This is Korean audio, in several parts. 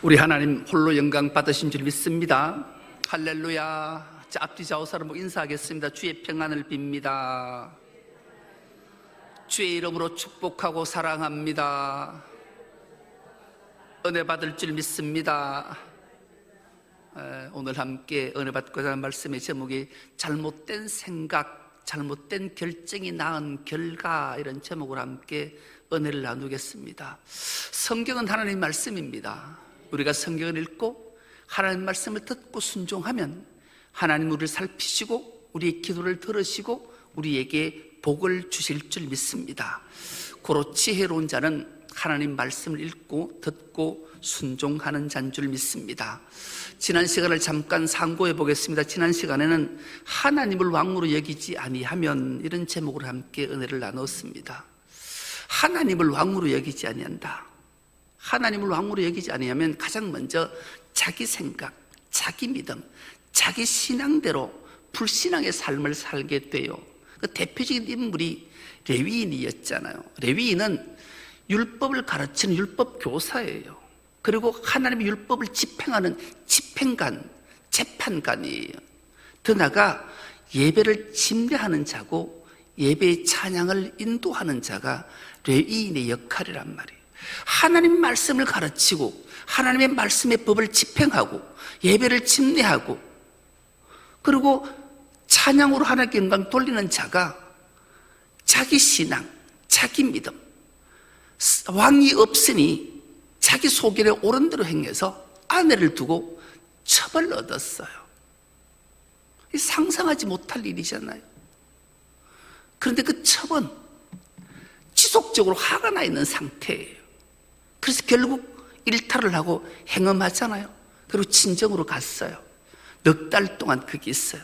우리 하나님 홀로 영광 받으신 줄 믿습니다. 할렐루야. 자, 앞뒤 좌우사로 인사하겠습니다. 주의 평안을 빕니다. 주의 이름으로 축복하고 사랑합니다. 은혜 받을 줄 믿습니다. 오늘 함께 은혜 받고자 하는 말씀의 제목이 잘못된 생각, 잘못된 결정이 낳은 결과, 이런 제목으로 함께 은혜를 나누겠습니다. 성경은 하나님 말씀입니다. 우리가 성경을 읽고 하나님 말씀을 듣고 순종하면 하나님 우리를 살피시고 우리의 기도를 들으시고 우리에게 복을 주실 줄 믿습니다. 고로 지혜로운 자는 하나님 말씀을 읽고 듣고 순종하는 자인 줄 믿습니다. 지난 시간을 잠깐 상고해 보겠습니다. 지난 시간에는 하나님을 왕으로 여기지 아니하면, 이런 제목으로 함께 은혜를 나눴습니다. 하나님을 왕으로 여기지 아니한다. 하나님을 왕으로 여기지 아니하면 가장 먼저 자기 생각, 자기 믿음, 자기 신앙대로 불신앙의 삶을 살게 돼요. 그 대표적인 인물이 레위인이었잖아요. 레위인은 율법을 가르치는 율법 교사예요. 그리고 하나님의 율법을 집행하는 집행관, 재판관이에요. 더 나아가 예배를 침례하는 자고 예배의 찬양을 인도하는 자가 레위인의 역할이란 말이에요. 하나님 말씀을 가르치고 하나님의 말씀의 법을 집행하고 예배를 침례하고 그리고 찬양으로 하나님께 영광 돌리는 자가 자기 신앙, 자기 믿음, 왕이 없으니 자기 소견에 옳은 대로 행해서 아내를 두고 첩을 얻었어요. 상상하지 못할 일이잖아요. 그런데 그 첩은 지속적으로 화가 나 있는 상태예요. 그래서 결국 일탈을 하고 행음하잖아요. 그리고 친정으로 갔어요. 넉 달 동안 거기 있어요.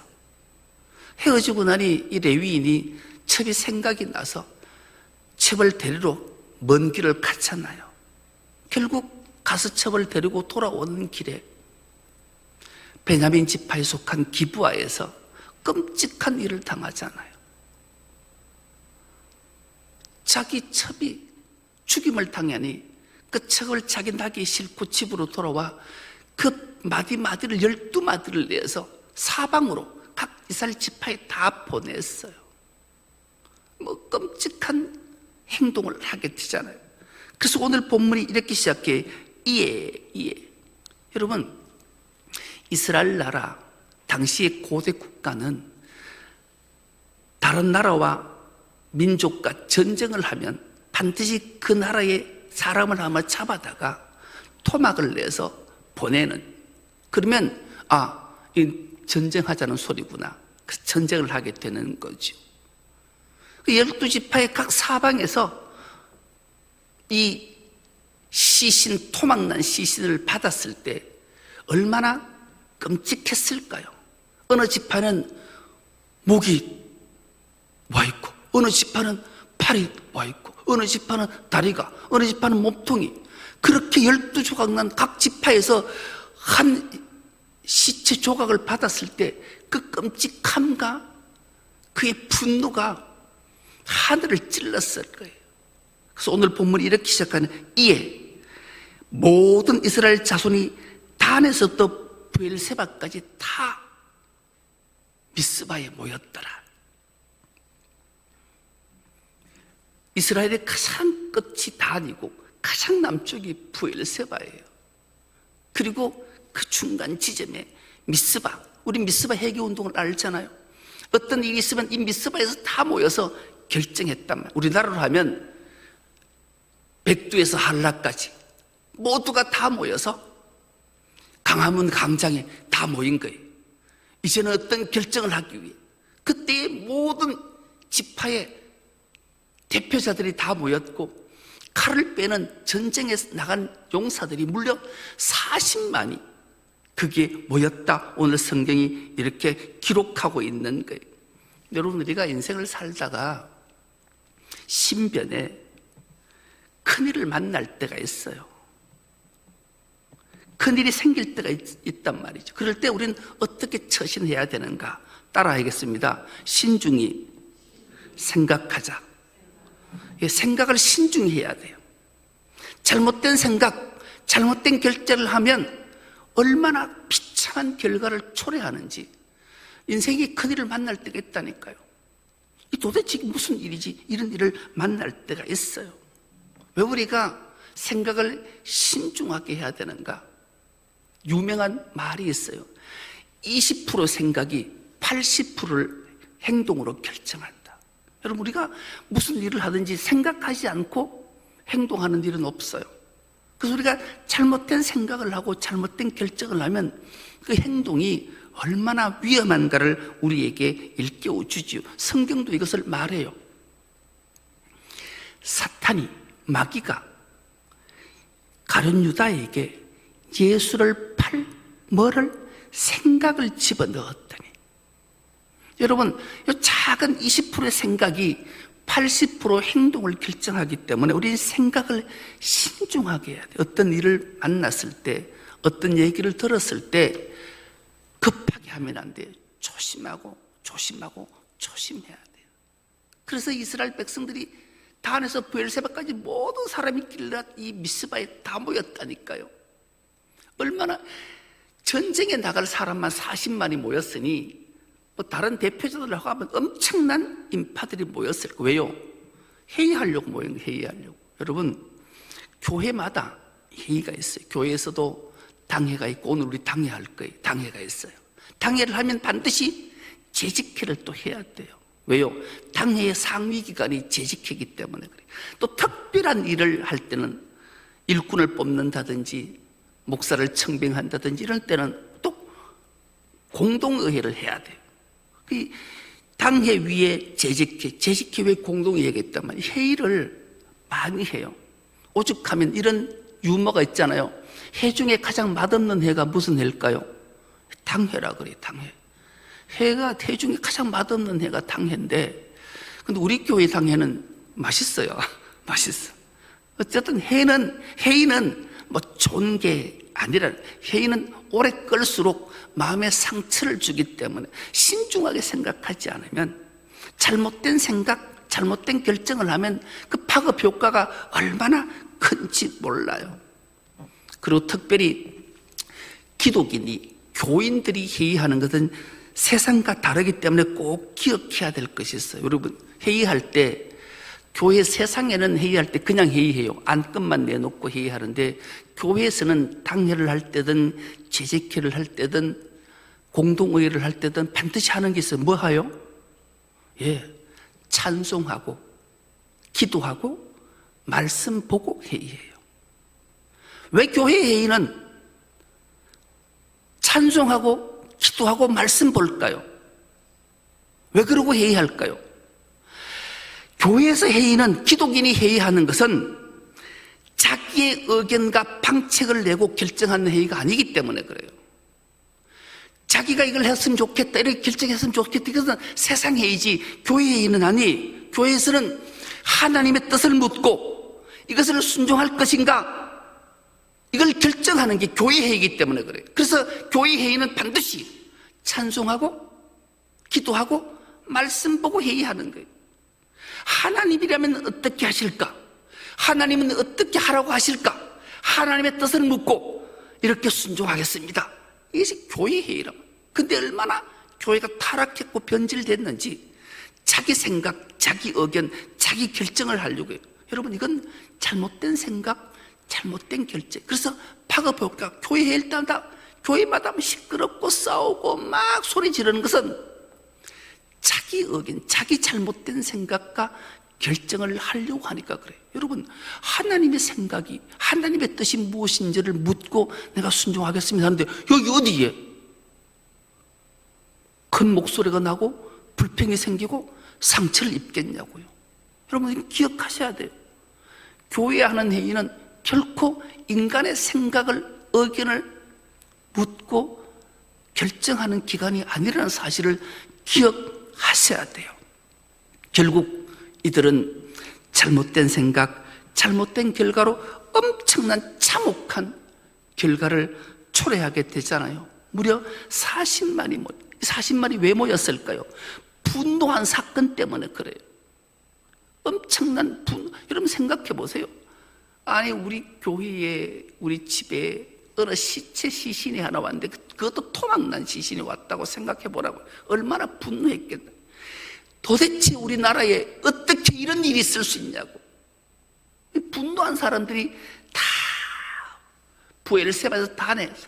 헤어지고 나니 이 레위인이 첩이 생각이 나서 첩을 데리러 먼 길을 갔잖아요. 결국 가서 첩을 데리고 돌아오는 길에 베냐민 지파에 속한 기브아에서 끔찍한 일을 당하잖아요. 자기 첩이 죽임을 당하니 그 첩을 자기 나기 싣고 집으로 돌아와 그 마디마디를 12마디를 내서 사방으로 각 이스라엘 지파에 다 보냈어요. 끔찍한 행동을 하게 되잖아요. 그래서 오늘 본문이 이렇게 시작해. 이에. 여러분, 이스라엘 나라 당시의 고대 국가는 다른 나라와 민족과 전쟁을 하면 반드시 그 나라의 사람을 한번 잡아다가 토막을 내서 보내는, 그러면 이 전쟁하자는 소리구나. 그 전쟁을 하게 되는 거죠. 그 12지파의 각 사방에서 이 시신, 토막난 시신을 받았을 때 얼마나 끔찍했을까요? 어느 지파는 목이 와 있고, 어느 지파는 팔이 와 있고, 어느 지파는 다리가, 어느 지파는 몸통이, 그렇게 12조각 난 각 지파에서 한 시체 조각을 받았을 때 그 끔찍함과 그의 분노가 하늘을 찔렀을 거예요. 그래서 오늘 본문이 이렇게 시작하는. 이에 모든 이스라엘 자손이 단에서부터 브엘세바까지 다 미스바에 모였더라. 이스라엘의 가장 끝이 단이고 가장 남쪽이 브엘세바예요. 그리고 그 중간 지점에 미스바, 우리 미스바 해교운동을 알잖아요. 어떤 일이 있으면 이 미스바에서 다 모여서 결정했단 말이에요. 우리나라로 하면 백두에서 한라까지 모두가 다 모여서 강화문 광장에 다 모인 거예요. 이제는 어떤 결정을 하기 위해 그때의 모든 지파의 대표자들이 다 모였고, 칼을 빼는 전쟁에 나간 용사들이 무려 40만이 거기에 모였다. 오늘 성경이 이렇게 기록하고 있는 거예요. 여러분, 우리가 인생을 살다가 신변에 큰일을 만날 때가 있어요. 큰일이 생길 때가 있단 말이죠. 그럴 때 우리는 어떻게 처신해야 되는가? 따라하겠습니다. 신중히 생각하자. 생각을 신중히 해야 돼요. 잘못된 생각, 잘못된 결정을 하면 얼마나 비참한 결과를 초래하는지, 인생이 큰일을 만날 때가 있다니까요. 이 도대체 무슨 일이지? 이런 일을 만날 때가 있어요. 왜 우리가 생각을 신중하게 해야 되는가? 유명한 말이 있어요. 20% 생각이 80%를 행동으로 결정한다. 여러분, 우리가 무슨 일을 하든지 생각하지 않고 행동하는 일은 없어요. 그래서 우리가 잘못된 생각을 하고 잘못된 결정을 하면 그 행동이 얼마나 위험한가를 우리에게 일깨워 주지요. 성경도 이것을 말해요. 사탄이, 마귀가 가룟 유다에게 예수를 팔 뭐를 생각을 집어넣었더니, 여러분, 이 작은 20%의 생각이 80% 행동을 결정하기 때문에 우리는 생각을 신중하게 해야 돼요. 어떤 일을 만났을 때, 어떤 얘기를 들었을 때 급하게 하면 안 돼요. 조심하고 조심하고 조심해야 돼요. 그래서 이스라엘 백성들이 단에서 브엘세바까지 모든 사람이 길랏 이 미스바에 다 모였다니까요. 얼마나, 전쟁에 나갈 사람만 40만이 모였으니 뭐 다른 대표자들하고 하면 엄청난 인파들이 모였을 거예요. 왜요? 회의하려고 모인 거예요. 회의하려고. 여러분, 교회마다 회의가 있어요. 교회에서도 당회가 있고, 오늘 우리 당회 할 거예요. 당회가 있어요. 당회를 하면 반드시 재직회를 또 해야 돼요. 왜요? 당회의 상위기관이 재직회이기 때문에 그래요. 또 특별한 일을 할 때는 일꾼을 뽑는다든지 목사를 청빙한다든지 이럴 때는 또 공동의회를 해야 돼요. 그 당회 위에 재직회, 재직회 위에 공동의회가 있단 말이에요. 회의를 많이 해요. 오죽하면 이런 유머가 있잖아요. 회 중에 가장 맛없는 회가 무슨 회일까요? 당회라 그래요. 당회. 회가 회 중에 가장 맛없는 회가 당회인데, 근데 우리 교회 당회는 맛있어요. 맛있어. 어쨌든 회의는 뭐 좋은 게 아니라, 회의는 오래 끌수록 마음에 상처를 주기 때문에 신중하게 생각하지 않으면, 잘못된 생각, 잘못된 결정을 하면 그 파급 효과가 얼마나 큰지 몰라요. 그리고 특별히 기독인이, 교인들이 회의하는 것은 세상과 다르기 때문에 꼭 기억해야 될 것이 있어요. 여러분, 회의할 때, 교회 세상에는 회의할 때 그냥 회의해요. 안건만 내놓고 회의하는데, 교회에서는 당회를 할 때든 재직회를 할 때든 공동의회를 할 때든 반드시 하는 게 있어요. 뭐 하요? 찬송하고 기도하고 말씀 보고 회의해요. 왜 교회 회의는 찬송하고 기도하고 말씀 볼까요? 왜 그러고 회의할까요? 교회에서 회의는, 기독인이 회의하는 것은 자기의 의견과 방책을 내고 결정하는 회의가 아니기 때문에 그래요. 자기가 이걸 했으면 좋겠다, 이렇게 결정했으면 좋겠다, 이것은 세상 회의지 교회 회의는 아니. 교회에서는 하나님의 뜻을 묻고 이것을 순종할 것인가, 이걸 결정하는 게 교회 회의이기 때문에 그래요. 그래서 교회 회의는 반드시 찬송하고 기도하고 말씀 보고 회의하는 거예요. 하나님이라면 어떻게 하실까? 하나님은 어떻게 하라고 하실까? 하나님의 뜻을 묻고 이렇게 순종하겠습니다. 이것이 교회 회의라. 근데 얼마나 교회가 타락했고 변질됐는지, 자기 생각, 자기 의견, 자기 결정을 하려고 해요. 여러분, 이건 잘못된 생각, 잘못된 결정. 그래서 파급 효과, 교회 회의일 때마다, 교회마다 시끄럽고 싸우고 막 소리 지르는 것은 자기 의견, 자기 잘못된 생각과 결정을 하려고 하니까 그래요. 여러분, 하나님의 생각이, 하나님의 뜻이 무엇인지를 묻고 내가 순종하겠습니다 하는데, 여기 어디에 큰 목소리가 나고 불평이 생기고 상처를 입겠냐고요. 여러분, 기억하셔야 돼요. 교회 하는 회의는 결코 인간의 생각을, 의견을 묻고 결정하는 기관이 아니라는 사실을 기억하셔야 돼요. 결국 이들은 잘못된 생각, 잘못된 결과로 엄청난 참혹한 결과를 초래하게 되잖아요. 무려 40만이 왜 모였을까요? 분노한 사건 때문에 그래요. 엄청난 분노. 여러분 생각해 보세요. 아니 우리 교회에 우리 집에 어느 시체 시신이 하나 왔는데 그것도 토막난 시신이 왔다고 생각해 보라고. 얼마나 분노했겠나. 도대체 우리나라에 어떻게 이런 일이 있을 수 있냐고. 분노한 사람들이 다 부엘세바에서 다 내서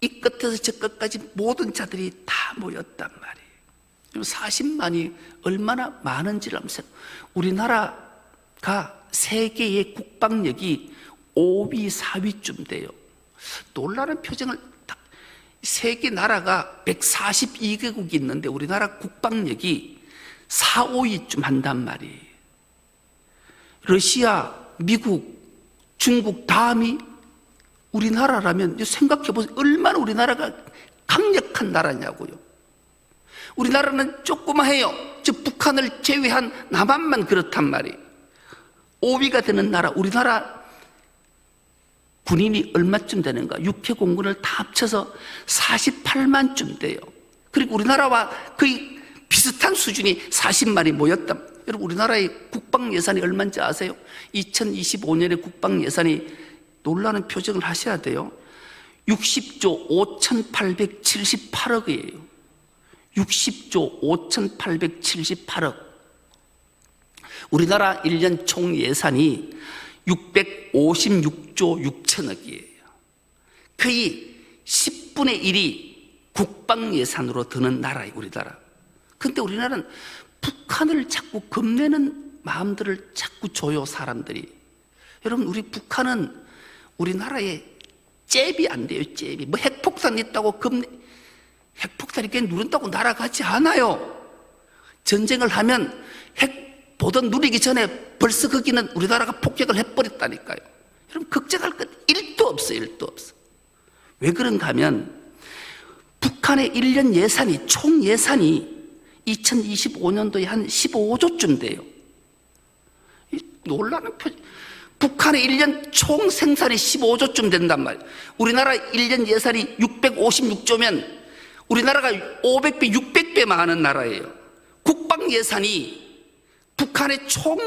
이 끝에서 저 끝까지 모든 자들이 다 모였단 말이에요. 40만이 얼마나 많은지를 한번 생각해. 우리나라가 세계의 국방력이 5위, 4위쯤 돼요. 놀라는 표정을 세계 나라가 142개국이 있는데 우리나라 국방력이 4, 5위쯤 한단 말이에요. 러시아, 미국, 중국 다음이 우리나라라면 생각해보세요. 얼마나 우리나라가 강력한 나라냐고요. 우리나라는 조그마해요. 저 북한을 제외한 남한만 그렇단 말이에요. 5위가 되는 나라. 우리나라 군인이 얼마쯤 되는가? 육해 공군을 다 합쳐서 48만쯤 돼요. 그리고 우리나라와 거의 비슷한 수준이 40만이 모였다. 여러분 우리나라의 국방 예산이 얼마인지 아세요? 2025년에 국방 예산이 놀라는 표정을 하셔야 돼요. 60조 5,878억이에요. 60조 5,878억. 우리나라 1년 총 예산이 656조 6천억이에요. 거의 10분의 1이 국방 예산으로 드는 나라예요, 우리나라. 근데 우리나라는 북한을 자꾸 겁내는 마음들을 자꾸 줘요, 사람들이. 여러분, 우리 북한은 우리나라에 잽이 안 돼요, 잽이. 뭐 핵폭탄 있다고 핵폭탄이 그냥 누른다고 날아가지 않아요. 전쟁을 하면 핵 보던 누리기 전에 벌써 거기는 우리나라가 폭격을 해버렸다니까요. 여러분, 걱정할 것 1도 없어요, 1도 없어. 왜 그런가 하면 북한의 1년 예산이, 총 예산이 2025년도에 한 15조쯤 돼요. 놀라는 표정. 북한의 1년 총 생산이 15조쯤 된단 말이에요. 우리나라 1년 예산이 656조면 우리나라가 500배, 600배 많은 나라예요. 국방 예산이 북한의 총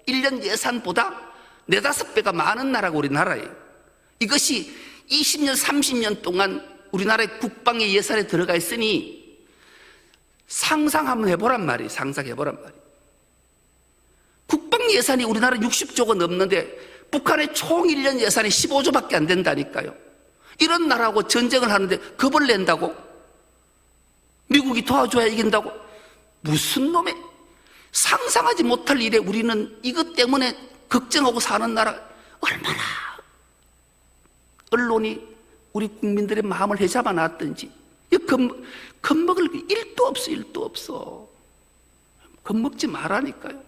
1년 예산보다 4, 5배가 많은 나라가 우리나라예요. 이것이 20년, 30년 동안 우리나라의 국방의 예산에 들어가 있으니 상상 한번 해보란 말이에요. 상상해보란 말이에요. 국방 예산이 우리나라 60조가 넘는데 북한의 총 1년 예산이 15조밖에 안 된다니까요. 이런 나라하고 전쟁을 하는데 겁을 낸다고? 미국이 도와줘야 이긴다고? 무슨 놈의 상상하지 못할 일에 우리는 이것 때문에 걱정하고 사는 나라. 얼마나 언론이 우리 국민들의 마음을 해잡아 놨든지. 겁먹을 게 1도 없어, 1도 없어. 겁먹지 말라니까요.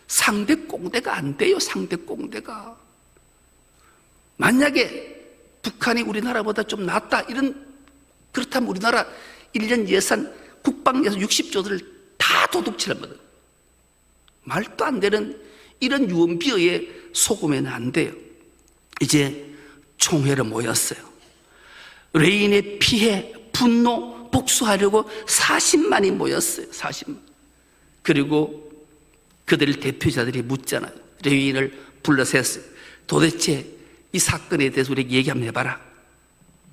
상대 꽁대가 안 돼요, 상대 꽁대가. 만약에 북한이 우리나라보다 좀 낫다, 그렇다면 우리나라 1년 예산, 국방 예산 60조들을 다 도둑질하거든. 말도 안 되는 이런 유언비어에 속으면 안 돼요. 이제 총회로 모였어요. 레인의 피해, 분노, 복수하려고 40만이 모였어요. 40만. 그리고 그들 대표자들이 묻잖아요. 레위인을 불러서 했어요. 도대체 이 사건에 대해서 우리에게 얘기 한번 해봐라.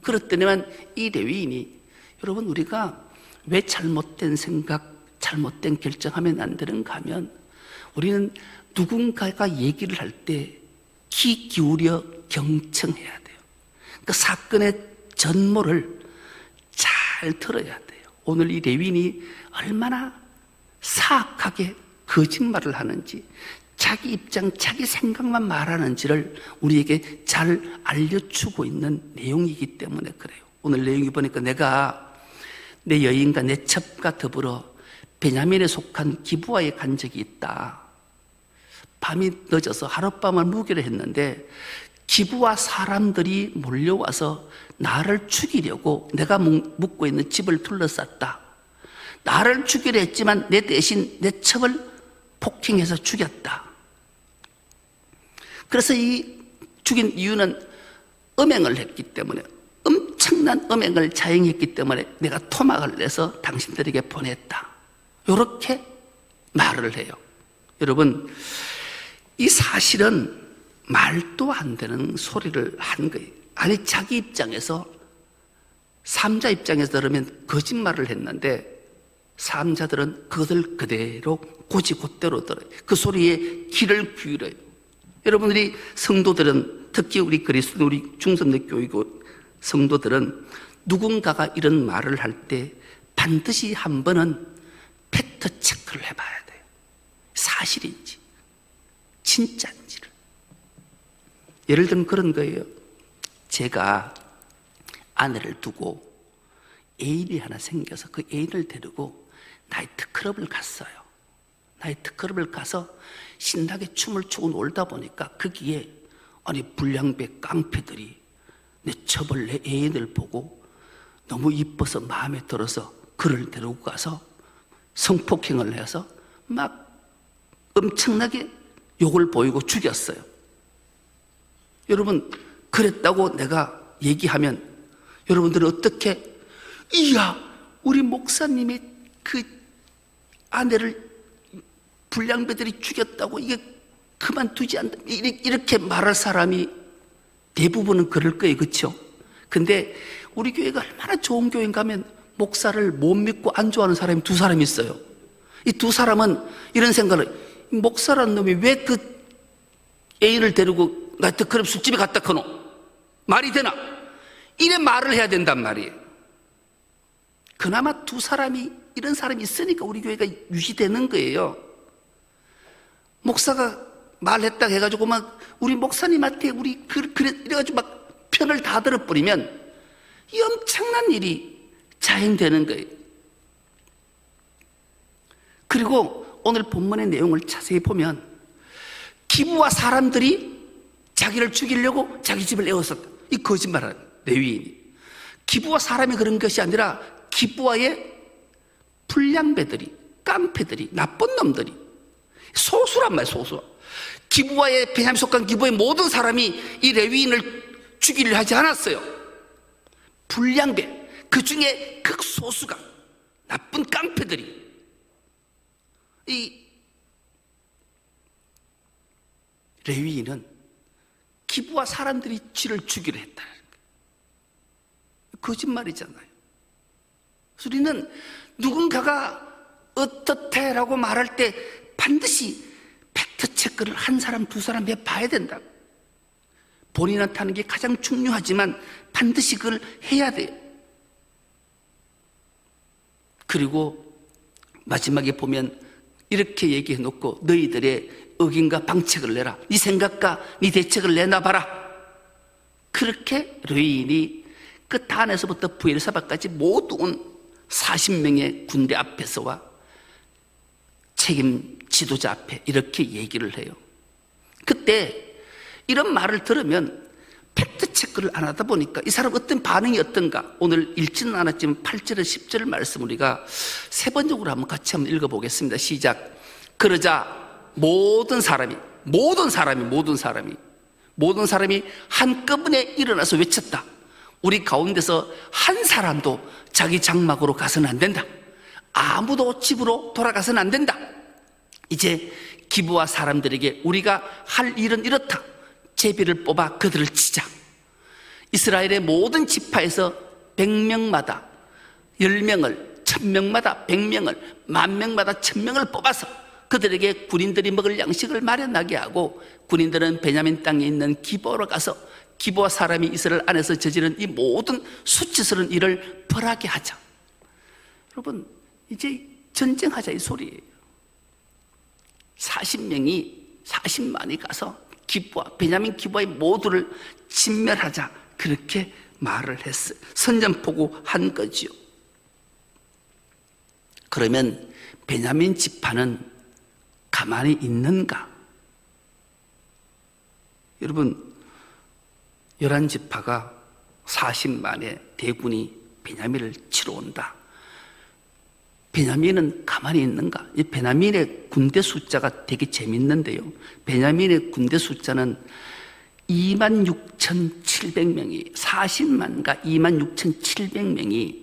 그렇더니만 이 레위인이, 여러분 우리가 왜 잘못된 생각, 잘못된 결정하면 안 되는가 하면 우리는 누군가가 얘기를 할 때 귀 기울여 경청해야 돼요. 그 사건의 전모를 잘 들어야 돼요. 오늘 이 레위인이 얼마나 사악하게 거짓말을 하는지, 자기 입장, 자기 생각만 말하는지를 우리에게 잘 알려주고 있는 내용이기 때문에 그래요. 오늘 내용이 보니까 내가 내 여인과 내 첩과 더불어 베냐민에 속한 기브아에 간 적이 있다. 밤이 늦어서 하룻밤을 묵기로 했는데 기브아 사람들이 몰려와서 나를 죽이려고 내가 묵고 있는 집을 둘러쌌다. 나를 죽이려 했지만 내 대신 내 첩을 폭행해서 죽였다. 그래서 이 죽인 이유는 음행을 했기 때문에, 엄청난 음행을 자행했기 때문에 내가 토막을 내서 당신들에게 보냈다. 이렇게 말을 해요. 여러분, 이 사실은 말도 안 되는 소리를 한 거예요. 아니, 자기 입장에서, 삼자 입장에서 들으면 거짓말을 했는데 삼자들은 그것을 그대로 고지곧대로 들어요. 그 소리에 귀를 기울여요. 여러분들이 성도들은, 특히 우리 그리스도, 우리 중선대 교이고 성도들은 누군가가 이런 말을 할 때 반드시 한 번은 팩트 체크를 해봐야 돼요. 사실인지 진짜인지를. 예를 들면 그런 거예요. 제가 아내를 두고 애인이 하나 생겨서 그 애인을 데리고 나이트클럽을 갔어요. 나이트클럽을 가서 신나게 춤을 추고 놀다 보니까 거기에 아니 불량배 깡패들이 내 첩을, 내 애인을 보고 너무 이뻐서 마음에 들어서 그를 데리고 가서 성폭행을 해서 막 엄청나게 욕을 보이고 죽였어요. 여러분, 그랬다고 내가 얘기하면 여러분들은 어떻게, 이야, 우리 목사님이 그 아내를 불량배들이 죽였다고 이게 그만두지 않다, 이렇게 말할 사람이 대부분은 그럴 거예요. 그렇죠? 근데 우리 교회가 얼마나 좋은 교회인가 하면 목사를 못 믿고 안 좋아하는 사람이 두 사람이 있어요. 이 두 사람은 이런 생각을, 목사라는 놈이 왜 그 애인을 데리고 나이트클럽 술집에 갔다 커노? 말이 되나? 이래 말을 해야 된단 말이에요. 그나마 두 사람이, 이런 사람이 있으니까 우리 교회가 유지되는 거예요. 목사가 말했다 해가지고 막 우리 목사님한테 우리 그래 이래가지고 막 편을 다 들어버리면 이 엄청난 일이 자행되는 거예요. 그리고 오늘 본문의 내용을 자세히 보면 기부와 사람들이 자기를 죽이려고 자기 집을 에워쌌다. 이 거짓말하는 레위인이. 기부와 사람이 그런 것이 아니라 기부와의 불량배들이, 깡패들이, 나쁜 놈들이, 소수란 말이에요. 소수. 기부와의, 베냐민 속한 기부의 모든 사람이 이 레위인을 죽이려 하지 않았어요. 불량배, 그 중에 극소수가, 나쁜 깡패들이 이 레위인은 기부와 사람들이 쥐를 죽이려 했다. 거짓말이잖아요. 우리는 누군가가 어떻대라고 말할 때 반드시 팩트 체크를 한 사람, 두 사람 해봐야 된다. 본인한테 하는 게 가장 중요하지만 반드시 그걸 해야 돼요. 그리고 마지막에 보면 이렇게 얘기해 놓고 너희들의 의견과 방책을 내라. 네 생각과 네 대책을 내놔봐라. 그렇게 레위인이 그 단에서부터 부엘사바까지 모두 온 40명의 군대 앞에서와 책임 지도자 앞에 이렇게 얘기를 해요. 그때 이런 말을 들으면 팩트 체크를 안 하다 보니까 이 사람 어떤 반응이 어떤가, 오늘 읽지는 않았지만 8절에 10절 말씀 우리가 세 번역으로 한번 같이 한번 읽어보겠습니다. 시작. 그러자 모든 사람이 한꺼번에 일어나서 외쳤다. 우리 가운데서 한 사람도 자기 장막으로 가서는 안 된다. 아무도 집으로 돌아가서는 안 된다. 이제 기부와 사람들에게 우리가 할 일은 이렇다. 제비를 뽑아 그들을 치자. 이스라엘의 모든 지파에서 100명마다 10명을, 1000명마다 100명을, 10,000명마다 1000명을 뽑아서 그들에게 군인들이 먹을 양식을 마련하게 하고, 군인들은 베냐민 땅에 있는 기부하러 가서 기부와 사람이 이스라엘 안에서 저지른 이 모든 수치스러운 일을 벌하게 하자. 여러분, 이제 전쟁하자 이 소리예요. 40만이 가서 기부와 베냐민 기부와의 모두를 진멸하자, 그렇게 말을 했어요. 선전포고한 거지요. 그러면 베냐민 지파는 가만히 있는가? 여러분, 11지파가 40만의 대군이 베냐민을 치러 온다. 베냐민은 가만히 있는가? 이 베냐민의 군대 숫자가 되게 재밌는데요. 베냐민의 군대 숫자는 26,700명이, 40만과 26,700명이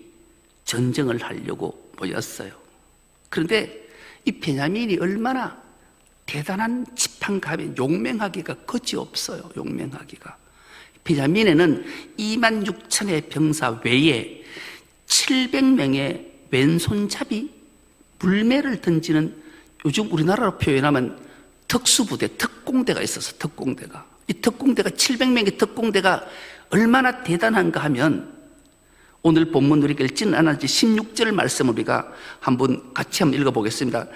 전쟁을 하려고 모였어요. 그런데 이 베냐민이 얼마나 대단한 지파, 못한가 하면 용맹하기가 거지없어요. 용맹하기가. 베냐민에는 2만 6천의 병사 외에 700명의 왼손잡이 물매를 던지는, 요즘 우리나라로 표현하면 특수부대, 특공대가 있어서 특공대가, 이 특공대가 700명의 특공대가 얼마나 대단한가 하면, 오늘 본문 우리가 읽지는 않았지 16절 말씀 우리가 같이 한번 읽어보겠습니다.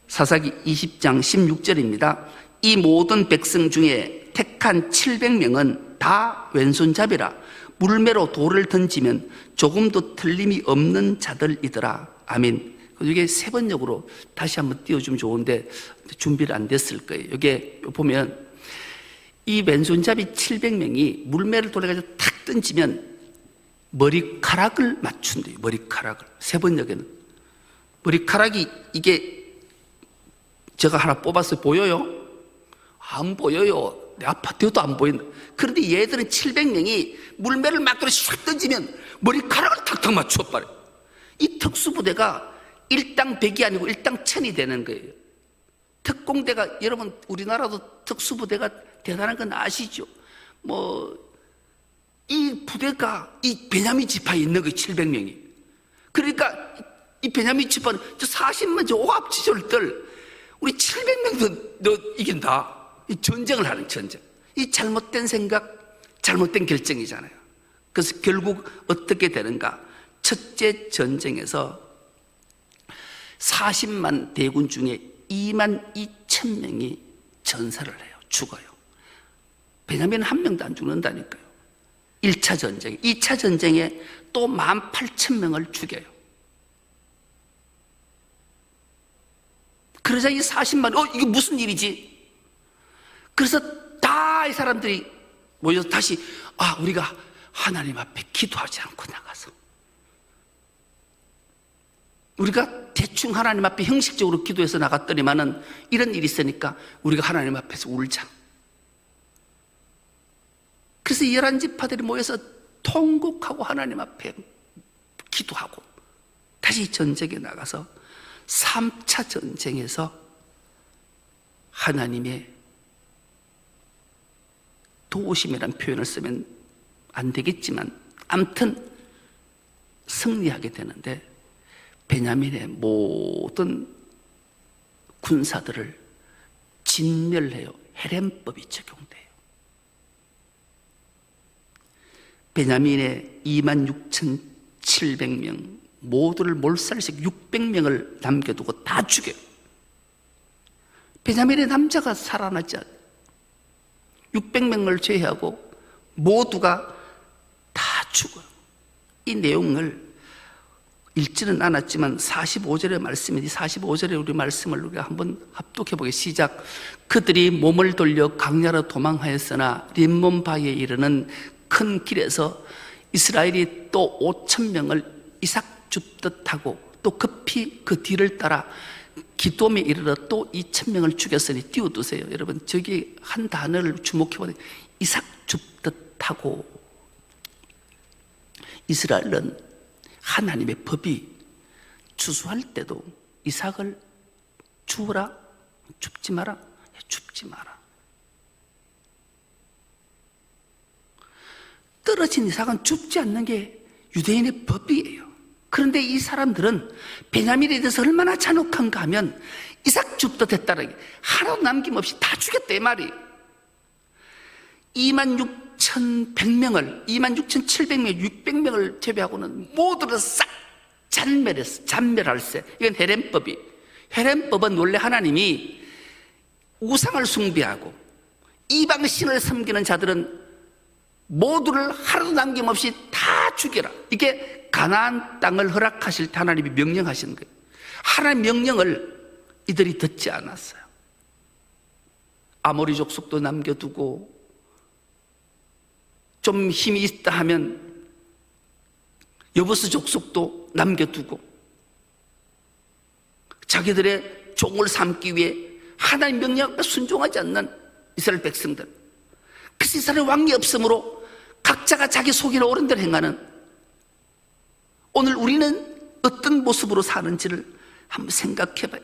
사사기 20장 16절입니다. 이 모든 백성 중에 택한 700명은 다 왼손잡이라 물매로 돌을 던지면 조금도 틀림이 없는 자들이더라. 아멘. 이게 세 번역으로 다시 한번 띄워주면 좋은데 준비를 안 됐을 거예요. 여기에 보면 이 왼손잡이 700명이 물매를 돌려가지고 탁 던지면 머리카락을 맞춘대요. 머리카락을. 세 번역에는 머리카락이, 이게 제가 하나 뽑아서 보여요? 안 보여요. 내 아파트도 안 보인다. 그런데 얘들은 700명이 물매를 막대로 샥 던지면 머리카락을 탁탁 맞춰버려요. 이 특수부대가 일당 100이 아니고 일당 1000이 되는 거예요. 특공대가, 여러분 우리나라도 특수부대가 대단한 건 아시죠? 이 부대가 이 베냐민 지파에 있는 거예요. 700명이. 그러니까 이 베냐민 지파는 저 40만 저 오합지졸들 우리 700명도 너 이긴다. 이 전쟁을 하는 전쟁. 이 잘못된 생각, 잘못된 결정이잖아요. 그래서 결국 어떻게 되는가? 첫째 전쟁에서 40만 대군 중에 2만 2천 명이 전사를 해요. 죽어요. 베냐민은 한 명도 안 죽는다니까요. 1차 전쟁, 2차 전쟁에 또 18,000명을 죽여요. 그러자 이 40만, 이게 무슨 일이지? 그래서 다 이 사람들이 모여서 다시, 우리가 하나님 앞에 기도하지 않고 나가서, 우리가 대충 하나님 앞에 형식적으로 기도해서 나갔더니만은 이런 일이 있으니까 우리가 하나님 앞에서 울자. 그래서 11지파들이 모여서 통곡하고 하나님 앞에 기도하고 다시 전쟁에 나가서 3차 전쟁에서 하나님의 도우심이라는 표현을 쓰면 안 되겠지만 아무튼 승리하게 되는데, 베냐민의 모든 군사들을 진멸해요. 헤렘법이 적용돼요. 베냐민의 26,700명 모두를 몰살식 600명을 남겨두고 다 죽여요. 베냐민의 남자가 살아나지 않아요. 600명을 제외하고 모두가 다 죽어요. 이 내용을 읽지는 않았지만 45절의 말씀인데, 45절의 우리 말씀을 우리가 한번 합독해 보게. 시작. 그들이 몸을 돌려 강야로 도망하였으나 림몬바에 이르는 큰 길에서 이스라엘이 또 5,000명을 이삭 줍듯 하고 또 급히 그 뒤를 따라 기돔에 이르러 또 2,000명을 죽였으니 띄워두세요. 여러분 저기 한 단어를 주목해 보세요. 이삭 줍듯 하고. 이스라엘은 하나님의 법이 추수할 때도 이삭을 주어라, 줍지 마라, 줍지 마라. 떨어진 이삭은 줍지 않는 게 유대인의 법이에요. 그런데 이 사람들은 베냐민에 대해서 얼마나 잔혹한가 하면 이삭 줍듯 했다는 게 하나도 남김없이 다 죽였다 이 말이. 26,100명을 26,700명 600명을 제외하고는 모두를 싹 잔멸할세. 이건 헤렘법이. 헤렘법은 원래 하나님이 우상을 숭배하고 이방신을 섬기는 자들은 모두를 하나도 남김없이 다 죽여라. 이게 가나안 땅을 허락하실 때 하나님이 명령하시는 거예요. 하나님의 명령을 이들이 듣지 않았어요. 아모리 족속도 남겨두고 좀 힘이 있다 하면 여부스 족속도 남겨두고 자기들의 종을 삼기 위해 하나님 명령에 순종하지 않는 이스라엘 백성들. 그래서 이스라엘 왕이 없으므로 각자가 자기 속이나 옳은 대로 행하는, 오늘 우리는 어떤 모습으로 사는지를 한번 생각해 봐요.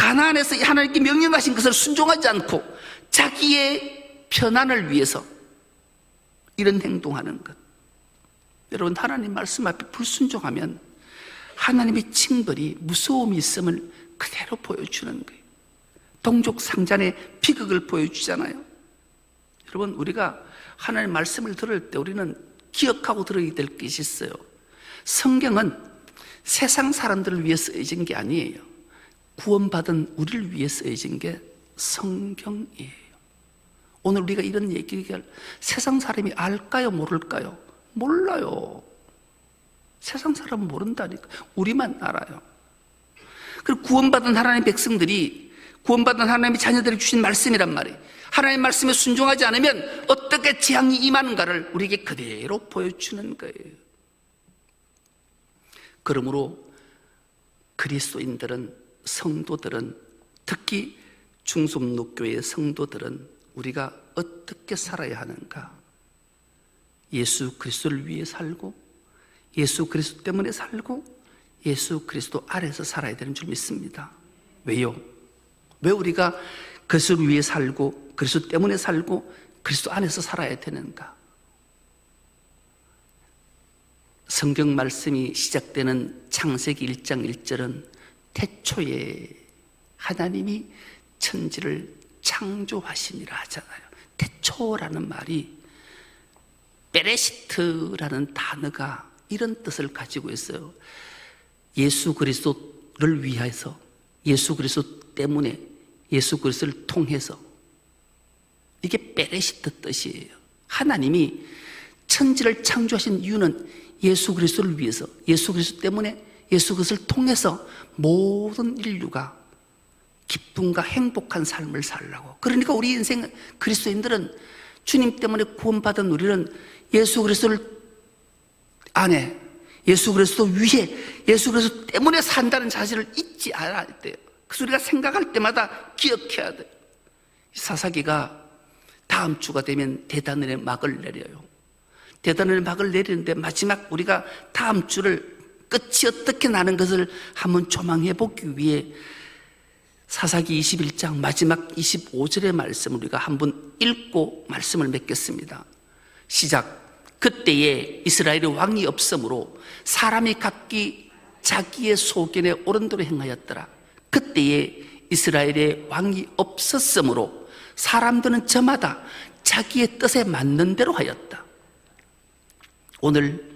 가나안에서 하나님께 명령하신 것을 순종하지 않고 자기의 편안을 위해서 이런 행동하는 것. 여러분, 하나님 말씀 앞에 불순종하면 하나님의 징벌이, 무서움이 있음을 그대로 보여주는 거예요. 동족 상잔의 비극을 보여주잖아요. 여러분, 우리가 하나님 말씀을 들을 때 우리는 기억하고 들어야 될 것이 있어요. 성경은 세상 사람들을 위해 쓰여진 게 아니에요. 구원받은 우리를 위해 쓰여진 게 성경이에요. 오늘 우리가 이런 얘기를 세상 사람이 알까요? 모를까요? 몰라요. 세상 사람은 모른다니까. 우리만 알아요. 그리고 구원받은 하나님의 백성들이, 구원받은 하나님의 자녀들이 주신 말씀이란 말이에요. 하나님의 말씀에 순종하지 않으면 어떻게 재앙이 임하는가를 우리에게 그대로 보여주는 거예요. 그러므로 그리스도인들은, 성도들은, 특히 중소목교회의 성도들은 우리가 어떻게 살아야 하는가? 예수 그리스도를 위해 살고, 예수 그리스도 때문에 살고, 예수 그리스도 아래서 살아야 되는 줄 믿습니다. 왜요? 왜 우리가 그리스도를 위해 살고, 그리스도 때문에 살고, 그리스도 안에서 살아야 되는가? 성경 말씀이 시작되는 창세기 1장 1절은 태초에 하나님이 천지를 창조하시니라 하잖아요. 태초라는 말이, 베레시트라는 단어가 이런 뜻을 가지고 있어요. 예수 그리스도를 위해서, 예수 그리스도 때문에, 예수 그리스도를 통해서. 이게 베레시트 뜻이에요. 하나님이 천지를 창조하신 이유는 예수 그리스도를 위해서, 예수 그리스도 때문에, 예수 그리스도를 통해서 모든 인류가 기쁨과 행복한 삶을 살라고. 그러니까 우리 인생 그리스도인들은, 주님 때문에 구원받은 우리는 예수 그리스도를 안에, 예수 그리스도 위에, 예수 그리스도 때문에 산다는 사실을 잊지 않아야 돼요. 그래서 우리가 생각할 때마다 기억해야 돼요. 사사기가 다음 주가 되면 대단원의 막을 내려요. 대단원의 막을 내리는데 마지막 우리가 다음 주를, 끝이 어떻게 나는 것을 한번 조망해 보기 위해 사사기 21장 마지막 25절의 말씀을 우리가 한번 읽고 말씀을 맺겠습니다. 시작. 그때에 이스라엘의 왕이 없으므로 사람이 각기 자기의 소견에 옳은 대로 행하였더라. 그때에 이스라엘의 왕이 없었으므로 사람들은 저마다 자기의 뜻에 맞는 대로 하였다. 오늘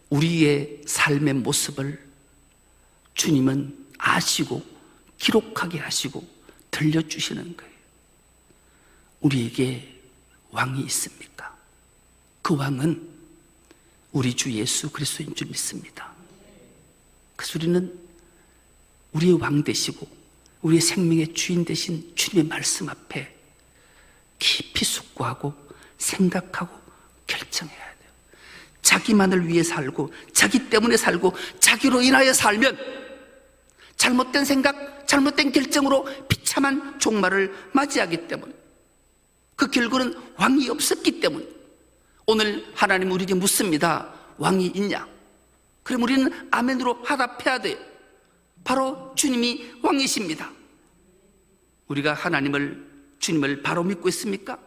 우리의 삶의 모습을 주님은 아시고 기록하게 하시고 들려주시는 거예요. 우리에게 왕이 있습니까? 그 왕은 우리 주 예수 그리스도인 줄 믿습니다. 그래서 우리는 우리의 왕 되시고 우리의 생명의 주인 되신 주님의 말씀 앞에 깊이 숙고하고 생각하고 결정해야 돼요. 자기만을 위해 살고, 자기 때문에 살고, 자기로 인하여 살면 잘못된 생각, 잘못된 결정으로 비참한 종말을 맞이하기 때문에, 그 결과는 왕이 없었기 때문에 오늘 하나님 우리에게 묻습니다. 왕이 있냐? 그럼 우리는 아멘으로 화답해야 돼요. 바로 주님이 왕이십니다. 우리가 주님을 바로 믿고 있습니까?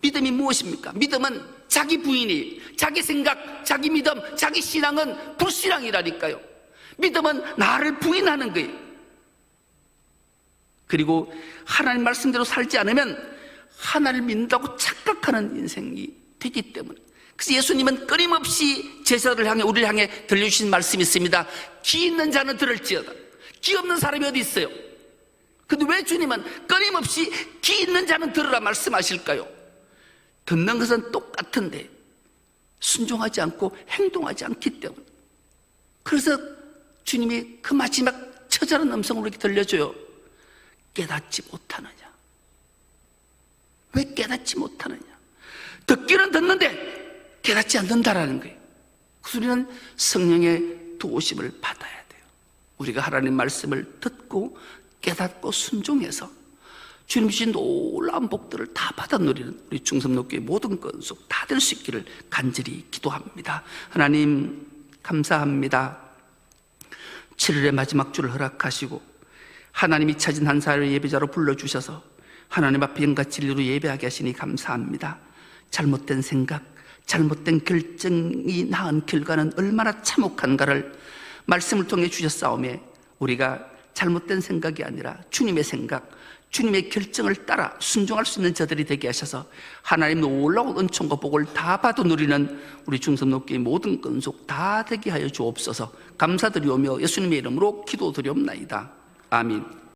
믿음이 무엇입니까? 믿음은 자기 부인이에요. 자기 생각, 자기 믿음, 자기 신앙은 불신앙이라니까요. 믿음은 나를 부인하는 거예요. 그리고 하나님 말씀대로 살지 않으면 하나님을 믿는다고 착각하는 인생이 되기 때문에, 그래서 예수님은 끊임없이 제자들을 향해, 우리를 향해 들려주신 말씀이 있습니다. 귀 있는 자는 들을지어다. 귀 없는 사람이 어디 있어요? 근데 왜 주님은 끊임없이 귀 있는 자는 들으라 말씀하실까요? 듣는 것은 똑같은데 순종하지 않고 행동하지 않기 때문에. 그래서 주님이 그 마지막 처절한 음성을 우리에게 들려줘요. 깨닫지 못하느냐? 왜 깨닫지 못하느냐? 듣기는 듣는데 깨닫지 않는다라는 거예요. 그래서 우리는 성령의 도우심을 받아야 돼요. 우리가 하나님 말씀을 듣고 깨닫고 순종해서 주님 주신 놀라운 복들을 다 받아 누리는 우리 중섬록교의 모든 건속 다 될 수 있기를 간절히 기도합니다. 하나님 감사합니다. 7일의 마지막 주를 허락하시고 하나님이 찾은 한 사람을 예배자로 불러주셔서 하나님 앞에 영과 진리로 예배하게 하시니 감사합니다. 잘못된 생각, 잘못된 결정이 낳은 결과는 얼마나 참혹한가를 말씀을 통해 주셨사오매 우리가 잘못된 생각이 아니라 주님의 생각, 주님의 결정을 따라 순종할 수 있는 저들이 되게 하셔서 하나님 놀라운 은총과 복을 다 받아 누리는 우리 중성롭교의 모든 건속 다 되게 하여 주옵소서. 감사드리오며 예수님의 이름으로 기도드리옵나이다. 아멘.